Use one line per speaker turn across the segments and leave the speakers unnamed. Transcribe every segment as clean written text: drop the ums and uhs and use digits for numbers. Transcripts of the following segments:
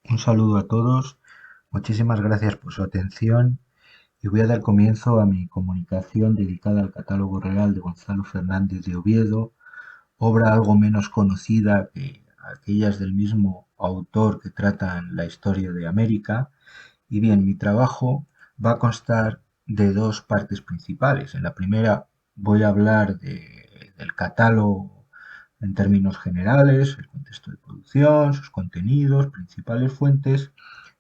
Un saludo a todos, muchísimas gracias por su atención y voy a dar comienzo a mi comunicación dedicada al catálogo real de Gonzalo Fernández de Oviedo, obra algo menos conocida que aquellas del mismo autor que tratan la historia de América. Y bien, mi trabajo va a constar de dos partes principales. En la primera voy a hablar del catálogo en términos generales, el contexto de producción, sus contenidos, principales fuentes,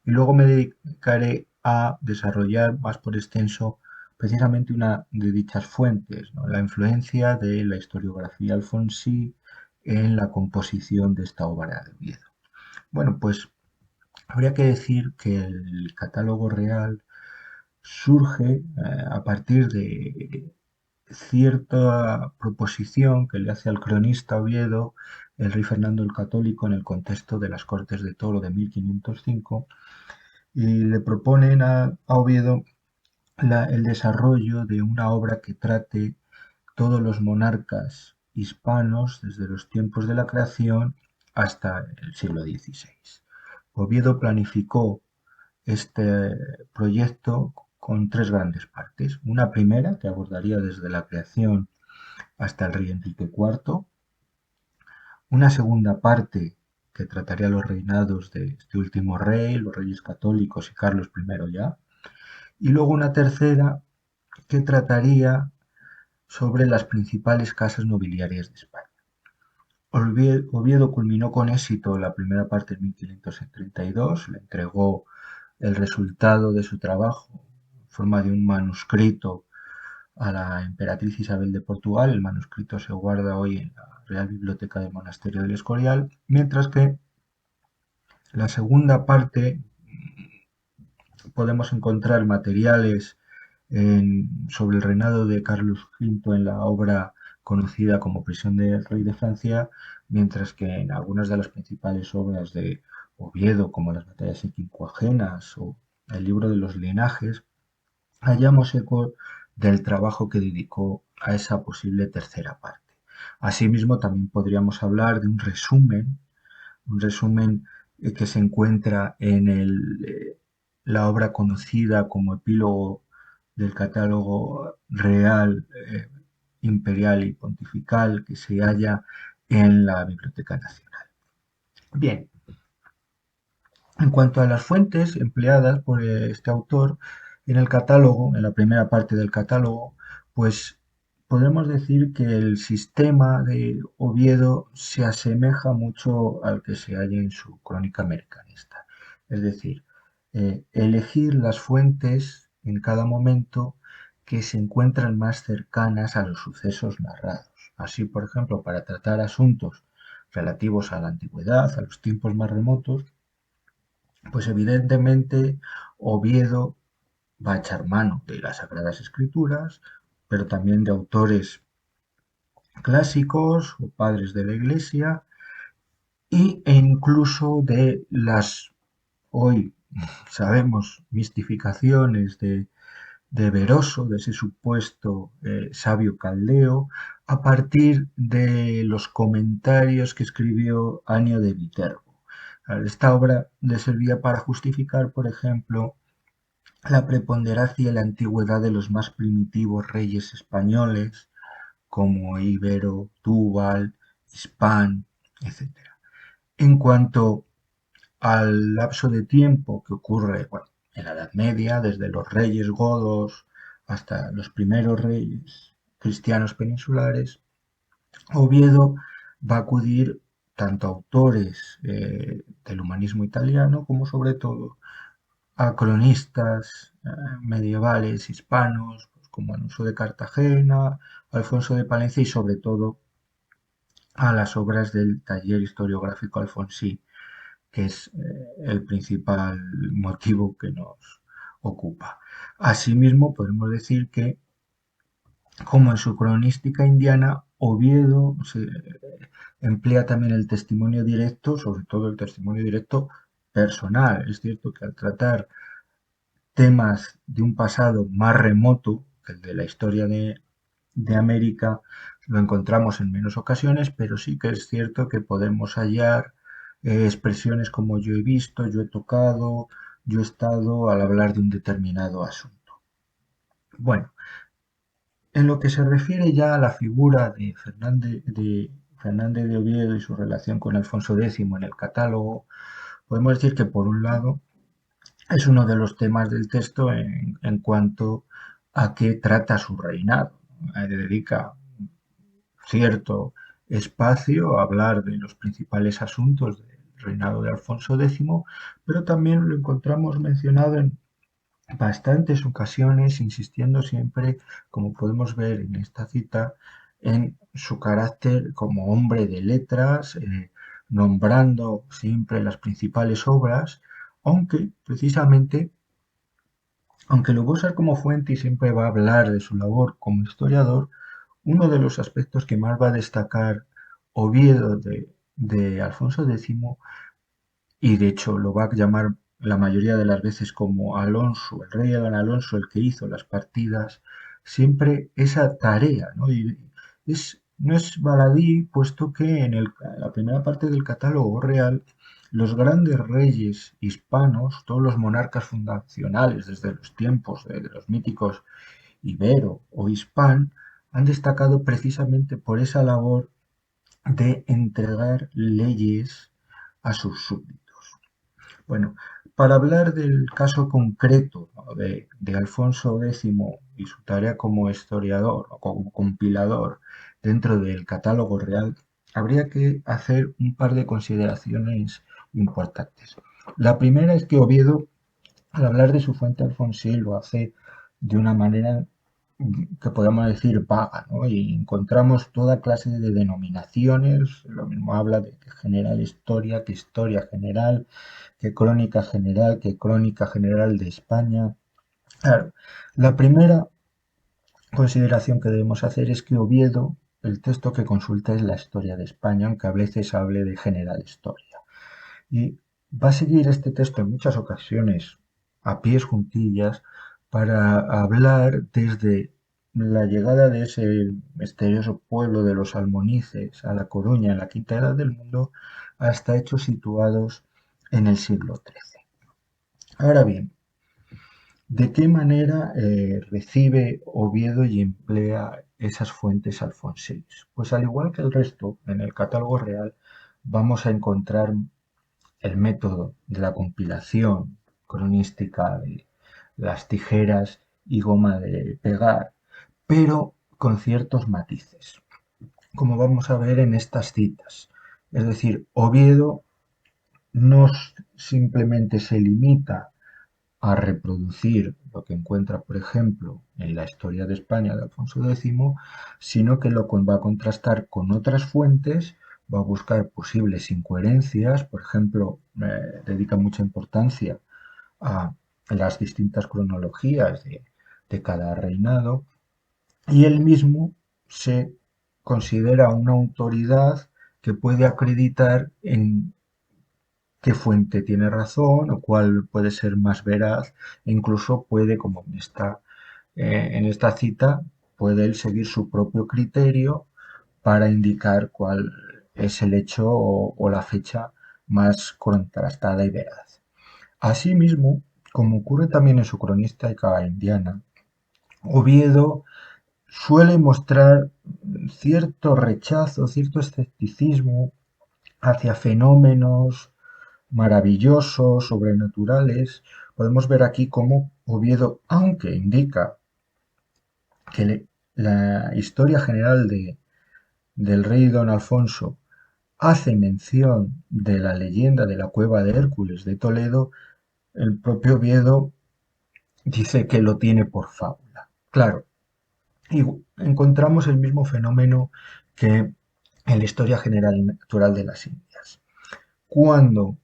y luego me dedicaré a desarrollar más por extenso precisamente una de dichas fuentes, ¿no? La influencia de la historiografía alfonsí en la composición de esta obra de Oviedo. Bueno, pues habría que decir que el catálogo real surge a partir de cierta proposición que le hace al cronista Oviedo el rey Fernando el Católico en el contexto de las Cortes de Toro de 1505 y le proponen a Oviedo el desarrollo de una obra que trate todos los monarcas hispanos desde los tiempos de la creación hasta el siglo XVI. Oviedo planificó este proyecto con tres grandes partes. Una primera, que abordaría desde la creación hasta el rey Enrique IV. Una segunda parte, que trataría los reinados de este último rey, los reyes católicos y Carlos I ya. Y luego una tercera, que trataría sobre las principales casas nobiliarias de España. Oviedo culminó con éxito la primera parte en 1532, le entregó el resultado de su trabajo en forma de un manuscrito a la emperatriz Isabel de Portugal. El manuscrito se guarda hoy en la Real Biblioteca del Monasterio del Escorial, mientras que la segunda parte podemos encontrar materiales sobre el reinado de Carlos V en la obra conocida como Prisión del Rey de Francia, mientras que en algunas de las principales obras de Oviedo, como las batallas quincuagenas o el libro de los linajes, hallamos eco del trabajo que dedicó a esa posible tercera parte. Asimismo, también podríamos hablar de un resumen que se encuentra en la obra conocida como epílogo del catálogo real, imperial y pontifical que se halla en la Biblioteca Nacional. Bien, en cuanto a las fuentes empleadas por este autor en el catálogo, en la primera parte del catálogo, pues podemos decir que el sistema de Oviedo se asemeja mucho al que se halla en su crónica americanista. Es decir, elegir las fuentes en cada momento que se encuentran más cercanas a los sucesos narrados. Así, por ejemplo, para tratar asuntos relativos a la antigüedad, a los tiempos más remotos, pues evidentemente Oviedo va a echar mano de las Sagradas Escrituras, pero también de autores clásicos o padres de la Iglesia e incluso de las hoy sabemos mistificaciones de Veroso, de ese supuesto sabio caldeo, a partir de los comentarios que escribió Annio de Viterbo. Esta obra le servía para justificar, por ejemplo, la preponderancia y la antigüedad de los más primitivos reyes españoles, como Ibero, Túbal, Hispán, etc. En cuanto al lapso de tiempo que ocurre, bueno, en la Edad Media, desde los reyes godos hasta los primeros reyes cristianos peninsulares, Oviedo va a acudir tanto a autores del humanismo italiano como sobre todo a cronistas medievales hispanos, pues, como Alonso de Cartagena, Alfonso de Palencia y sobre todo a las obras del taller historiográfico alfonsí, que es el principal motivo que nos ocupa. Asimismo, podemos decir que, como en su cronística indiana, Oviedo emplea también el testimonio directo, sobre todo el testimonio directo personal. Es cierto que al tratar temas de un pasado más remoto que el de la historia de América, lo encontramos en menos ocasiones, pero sí que es cierto que podemos hallar expresiones como yo he visto, yo he tocado, yo he estado al hablar de un determinado asunto. Bueno, en lo que se refiere ya a la figura Fernández de Oviedo y su relación con Alfonso X en el catálogo, podemos decir que por un lado es uno de los temas del texto en cuanto a qué trata su reinado. Dedica cierto espacio a hablar de los principales asuntos del reinado de Alfonso X, pero también lo encontramos mencionado en bastantes ocasiones, insistiendo siempre, como podemos ver en esta cita, en su carácter como hombre de letras, nombrando siempre las principales obras, aunque precisamente, aunque lo va a usar como fuente y siempre va a hablar de su labor como historiador, uno de los aspectos que más va a destacar Oviedo de Alfonso X, y de hecho lo va a llamar la mayoría de las veces como Alonso, el rey Don Alonso, el que hizo las partidas, siempre esa tarea, ¿no? Y no es baladí, puesto que en la primera parte del catálogo real, los grandes reyes hispanos, todos los monarcas fundacionales desde los tiempos de los míticos Ibero o Hispán, han destacado precisamente por esa labor de entregar leyes a sus súbditos. Bueno, para hablar del caso concreto, ¿no?, de Alfonso X y su tarea como historiador o como compilador dentro del catálogo real, habría que hacer un par de consideraciones importantes. La primera es que Oviedo, al hablar de su fuente alfonsí, lo hace de una manera que podemos decir vaga, ¿no? Y encontramos toda clase de denominaciones, lo mismo habla de que general historia, que historia general, que crónica general de España. Claro, la primera consideración que debemos hacer es que Oviedo, el texto que consulta es la historia de España, aunque a veces hable de general historia. Y va a seguir este texto en muchas ocasiones a pies juntillas para hablar desde la llegada de ese misterioso pueblo de los almonices a La Coruña en la quinta edad del mundo hasta hechos situados en el siglo XIII. Ahora bien, ¿de qué manera recibe Oviedo y emplea esas fuentes alfonsiles? Pues al igual que el resto, en el catálogo real vamos a encontrar el método de la compilación cronística de las tijeras y goma de pegar, pero con ciertos matices, como vamos a ver en estas citas. Es decir, Oviedo no simplemente se limita a reproducir lo que encuentra, por ejemplo, en la historia de España de Alfonso X, sino que lo va a contrastar con otras fuentes, va a buscar posibles incoherencias, por ejemplo, dedica mucha importancia a las distintas cronologías de cada reinado, y él mismo se considera una autoridad que puede acreditar en qué fuente tiene razón o cuál puede ser más veraz, e incluso puede, como en esta cita, puede él seguir su propio criterio para indicar cuál es el hecho o la fecha más contrastada y veraz. Asimismo, como ocurre también en su cronista indiana, Oviedo suele mostrar cierto rechazo, cierto escepticismo hacia fenómenos maravillosos, sobrenaturales. Podemos ver aquí cómo Oviedo, aunque indica que la historia general del rey don Alfonso hace mención de la leyenda de la cueva de Hércules de Toledo, el propio Oviedo dice que lo tiene por fábula. Claro, y encontramos el mismo fenómeno que en la historia general natural de las Indias. Cuando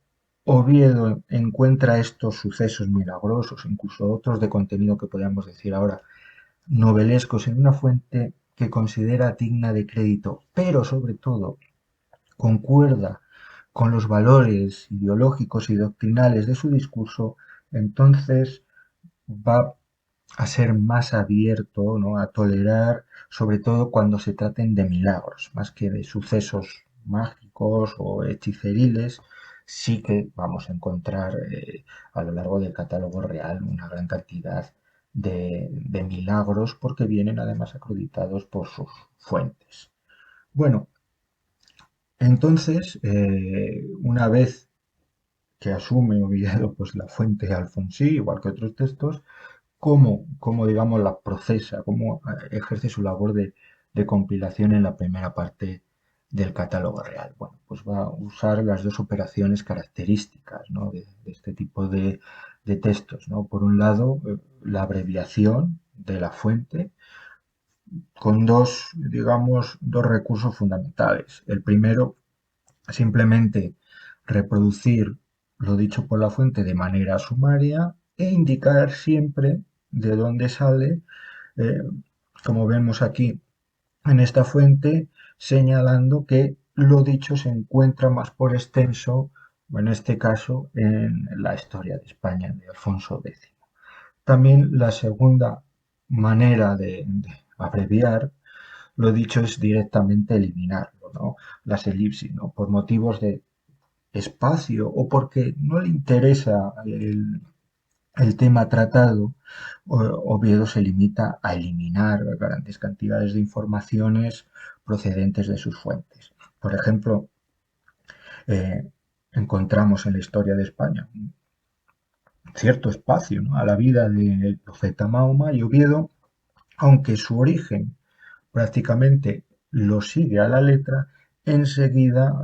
Oviedo encuentra estos sucesos milagrosos, incluso otros de contenido que podríamos decir ahora novelescos, en una fuente que considera digna de crédito, pero sobre todo concuerda con los valores ideológicos y doctrinales de su discurso, entonces va a ser más abierto, ¿no?, a tolerar, sobre todo cuando se traten de milagros, más que de sucesos mágicos o hechiceriles, sí que vamos a encontrar a lo largo del catálogo real una gran cantidad de milagros porque vienen además acreditados por sus fuentes. Bueno, entonces, una vez que asume Oviedo pues la fuente Alfonsí, igual que otros textos, cómo digamos, la procesa, cómo ejerce su labor de compilación en la primera parte del catálogo real. Bueno, pues va a usar las dos operaciones características, ¿no? de este tipo de textos, ¿no? Por un lado, la abreviación de la fuente con dos, digamos, dos recursos fundamentales. El primero, simplemente reproducir lo dicho por la fuente de manera sumaria e indicar siempre de dónde sale, eh, como vemos aquí en esta fuente, señalando que lo dicho se encuentra más por extenso, en este caso, en la historia de España de Alfonso X. También la segunda manera de abreviar lo dicho es directamente eliminarlo, ¿no? Las elipsis, ¿no? Por motivos de espacio o porque no le interesa el tema tratado, Oviedo se limita a eliminar grandes cantidades de informaciones procedentes de sus fuentes. Por ejemplo, eh, encontramos en la historia de España un cierto espacio, ¿no? A la vida del profeta Mahoma y Oviedo, aunque su origen prácticamente lo sigue a la letra, enseguida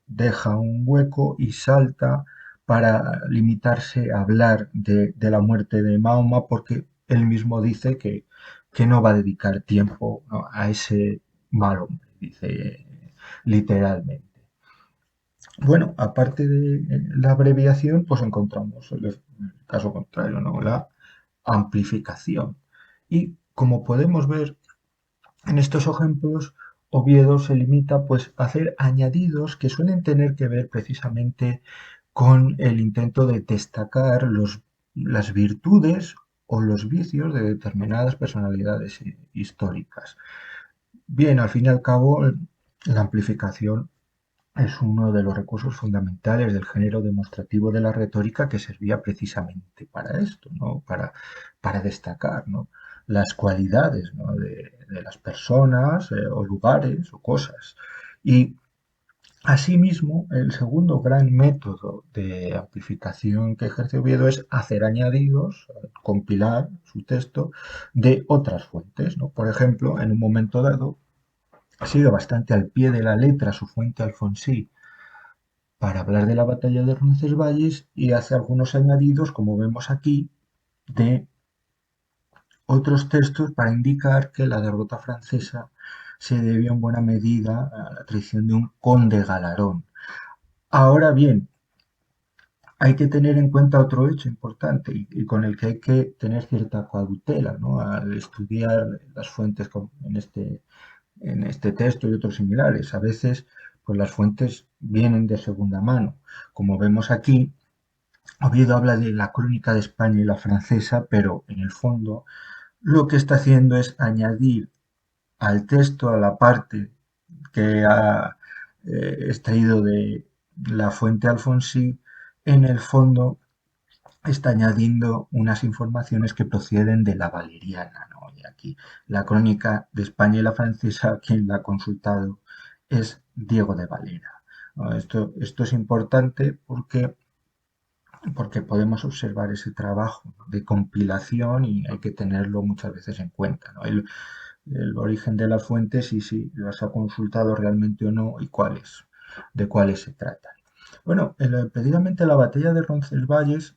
deja un hueco y salta para limitarse a hablar de la muerte de Mahoma porque él mismo dice que no va a dedicar tiempo, ¿no? A ese mal hombre, dice literalmente. Bueno, aparte de la abreviación, pues encontramos el caso contrario, ¿no? La amplificación. Y como podemos ver, en estos ejemplos, Oviedo se limita pues, a hacer añadidos que suelen tener que ver precisamente con el intento de destacar las virtudes o los vicios de determinadas personalidades históricas. Bien, al fin y al cabo, la amplificación es uno de los recursos fundamentales del género demostrativo de la retórica que servía precisamente para esto, ¿no? Para destacar, ¿no? Las cualidades, ¿no? de las personas o lugares o cosas. Y asimismo, el segundo gran método de amplificación que ejerce Oviedo es hacer añadidos, compilar su texto de otras fuentes, ¿no? Por ejemplo, en un momento dado, sigue bastante al pie de la letra su fuente Alfonsí para hablar de la batalla de Roncesvalles y hace algunos añadidos, como vemos aquí, de otros textos para indicar que la derrota francesa se debió en buena medida a la traición de un conde Galarón. Ahora bien, hay que tener en cuenta otro hecho importante y con el que hay que tener cierta cautela, ¿no? Al estudiar las fuentes en este texto y otros similares. A veces, pues las fuentes vienen de segunda mano. Como vemos aquí, Oviedo habla de la crónica de España y la francesa, pero en el fondo lo que está haciendo es añadir al texto, a la parte que ha extraído de la fuente Alfonsí, en el fondo está añadiendo unas informaciones que proceden de la Valeriana, ¿no? Y aquí la crónica de España y la francesa, quien la ha consultado es Diego de Valera, ¿no? Esto es importante porque podemos observar ese trabajo, ¿no? De compilación y hay que tenerlo muchas veces en cuenta, ¿no? El origen de las fuentes y si las ha consultado realmente o no y de cuáles se tratan. Bueno, precisamente la batalla de Roncesvalles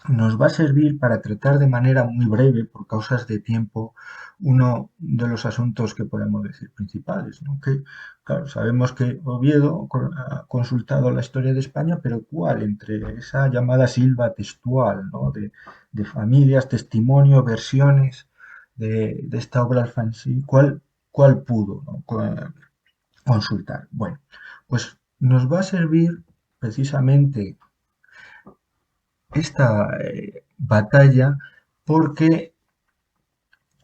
nos va a servir para tratar de manera muy breve, por causas de tiempo, uno de los asuntos que podemos decir principales, ¿no? Que, claro, sabemos que Oviedo ha consultado la historia de España, pero ¿cuál? Entre esa llamada silva textual, ¿no? De familias, testimonio, versiones de esta obra alfonsí, ¿cuál pudo, ¿no? Consultar? Bueno, pues nos va a servir precisamente esta batalla porque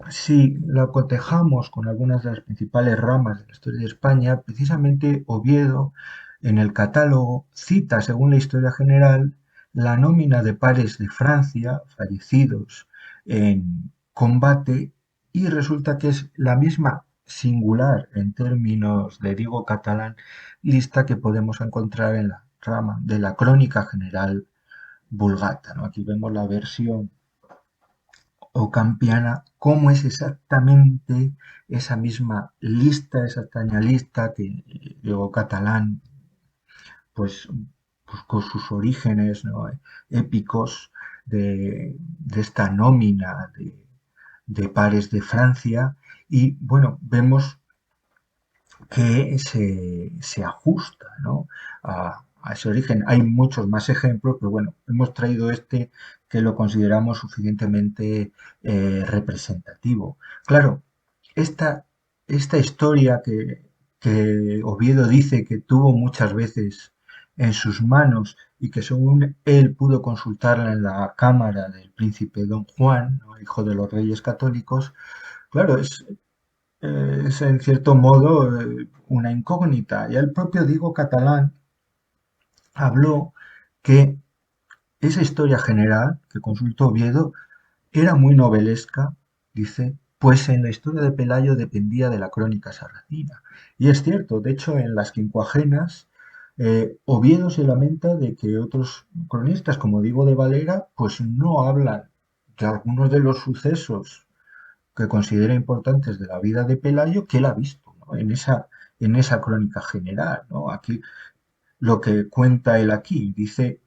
si la cotejamos con algunas de las principales ramas de la historia de España, precisamente Oviedo En el catálogo cita, según la historia general, la nómina de pares de Francia fallecidos en combate y resulta que es la misma singular en términos de Diego Catalán lista que podemos encontrar en la rama de la Crónica General Vulgata, ¿no? Aquí vemos la versión ocampiana, cómo es exactamente esa misma lista, esa extraña lista que Diego Catalán pues buscó sus orígenes, ¿no? Épicos de esta nómina de pares de Francia y bueno, vemos que se ajusta, ¿no? a ese origen. Hay muchos más ejemplos, pero bueno, hemos traído este que lo consideramos suficientemente representativo. Claro, esta, esta historia que Oviedo dice que tuvo muchas veces en sus manos y que según él pudo consultarla en la cámara del príncipe Don Juan, ¿no? Hijo de los reyes católicos, claro, es en cierto modo una incógnita. Ya el propio Diego Catalán habló que esa historia general que consultó Oviedo era muy novelesca, dice, pues en la historia de Pelayo dependía de la crónica sarracina. Y es cierto, de hecho, en las quincuagenas, Oviedo se lamenta de que otros cronistas, como Diego de Valera, pues no hablan de algunos de los sucesos que considera importantes de la vida de Pelayo que él ha visto, ¿no? En esa crónica general, ¿no? Aquí lo que cuenta él aquí, dice,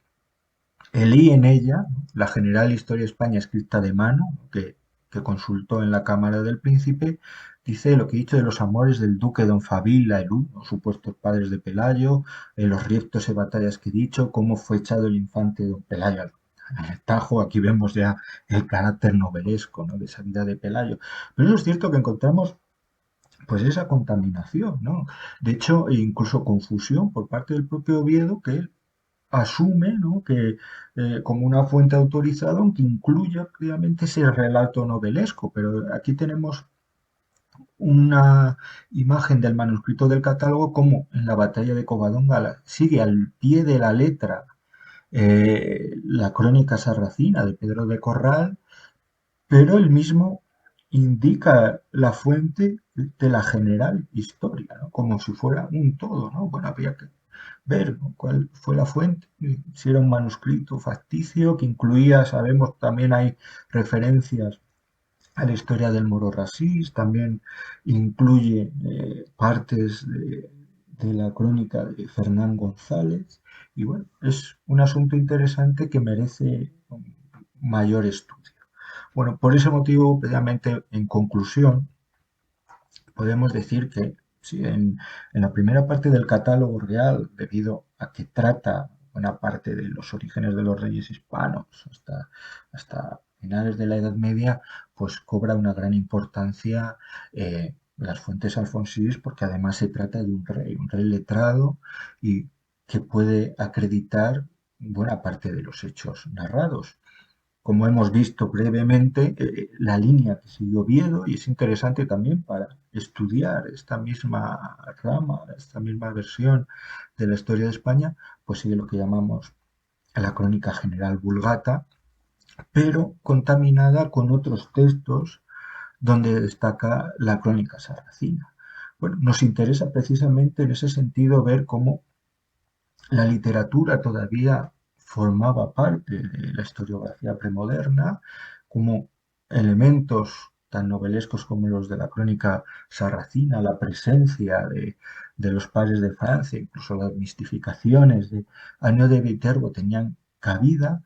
leí en ella la general historia de España escrita de mano, que consultó en la Cámara del Príncipe, dice lo que he dicho de los amores del duque don Favila, el uno, supuestos padres de Pelayo, los riesgos y batallas que he dicho, cómo fue echado el infante don Pelayo al Tajo. Aquí vemos ya el carácter novelesco, ¿no? de esa vida de Pelayo. Pero eso es cierto que encontramos pues esa contaminación, ¿no? De hecho, incluso confusión por parte del propio Oviedo, que él asume, ¿no? que como una fuente autorizada, aunque incluya obviamente ese relato novelesco, pero aquí tenemos una imagen del manuscrito del catálogo como en la batalla de Covadonga sigue al pie de la letra la crónica sarracina de Pedro de Corral, pero él mismo indica la fuente de la general historia, ¿no? Como si fuera un todo, ¿no? Bueno, habría que ver, ¿no? cuál fue la fuente, si era un manuscrito facticio que incluía, sabemos, también hay referencias a la historia del Moro Rasís, también incluye partes de la crónica de Fernán González, y bueno, es un asunto interesante que merece un mayor estudio. Bueno, por ese motivo, precisamente en conclusión, podemos decir que sí, en la primera parte del catálogo real, debido a que trata buena parte de los orígenes de los reyes hispanos hasta finales de la Edad Media, pues cobra una gran importancia las fuentes alfonsíes, porque además se trata de un rey letrado y que puede acreditar buena parte de los hechos narrados, como hemos visto brevemente, la línea que siguió Oviedo, y es interesante también para estudiar esta misma rama, esta misma versión de la historia de España, pues sigue lo que llamamos la crónica general vulgata, pero contaminada con otros textos donde destaca la crónica sarracina. Bueno, nos interesa precisamente en ese sentido ver cómo la literatura todavía formaba parte de la historiografía premoderna, como elementos tan novelescos como los de la crónica sarracina, la presencia de los padres de Francia, incluso las mistificaciones de Año de Viterbo tenían cabida,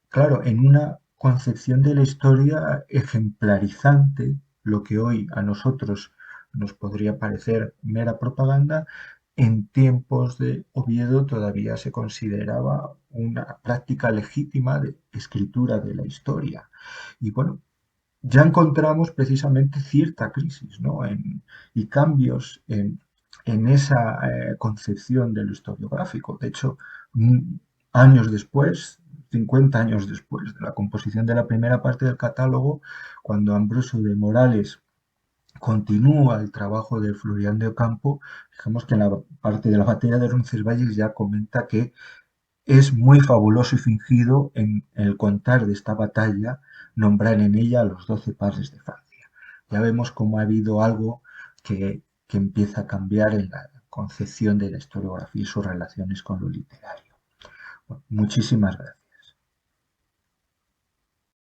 claro, en una concepción de la historia ejemplarizante, lo que hoy a nosotros nos podría parecer mera propaganda, en tiempos de Oviedo todavía se consideraba una práctica legítima de escritura de la historia. Y bueno, ya encontramos precisamente cierta crisis, ¿no? Y cambios en esa concepción de lo historiográfico. De hecho, años después, 50 años después de la composición de la primera parte del catálogo, cuando Ambrosio de Morales continúa el trabajo de Florián de Ocampo. Digamos que en la parte de la batalla de Roncesvalles ya comenta que es muy fabuloso y fingido en el contar de esta batalla nombrar en ella a los 12 padres de Francia. Ya vemos cómo ha habido algo que empieza a cambiar en la concepción de la historiografía y sus relaciones con lo literario. Bueno, muchísimas gracias.